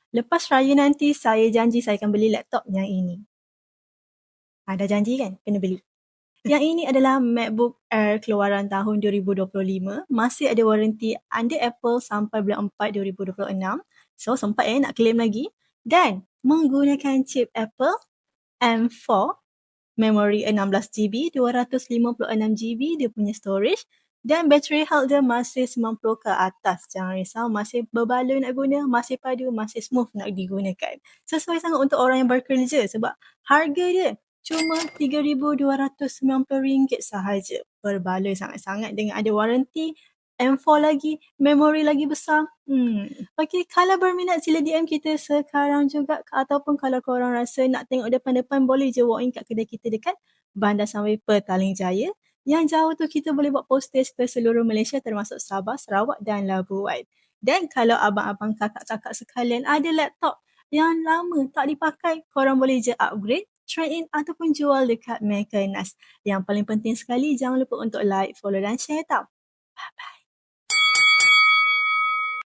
Lepas raya nanti saya janji saya akan beli laptop yang ini. Dah janji kan? Kena beli. Yang ini adalah MacBook Air keluaran tahun 2025. Masih ada waranti under Apple sampai bulan 4 2026. So sempat nak claim lagi. Dan menggunakan chip Apple M4, memori 16GB, 256GB dia punya storage. Dan battery health dia masih 90 ke atas. Jangan risau, masih berbaloi nak guna, masih padu, masih smooth nak digunakan. Sesuai sangat untuk orang yang bekerja sebab harga dia cuma RM3,290 sahaja. Berbaloi sangat-sangat dengan ada waranti, M4 lagi, memori lagi besar. Okey, kalau berminat sila DM kita sekarang juga ataupun kalau korang rasa nak tengok depan-depan boleh je walk in kat kedai kita dekat Bandar Sunway Petaling Jaya. Yang jauh tu kita boleh buat postage ke seluruh Malaysia termasuk Sabah, Sarawak dan Labuan. Dan kalau abang-abang kakak-kakak sekalian ada laptop yang lama tak dipakai, korang boleh je upgrade, trade in ataupun jual dekat Mekanas. Yang paling penting sekali, jangan lupa untuk like, follow dan share tau. Bye-bye.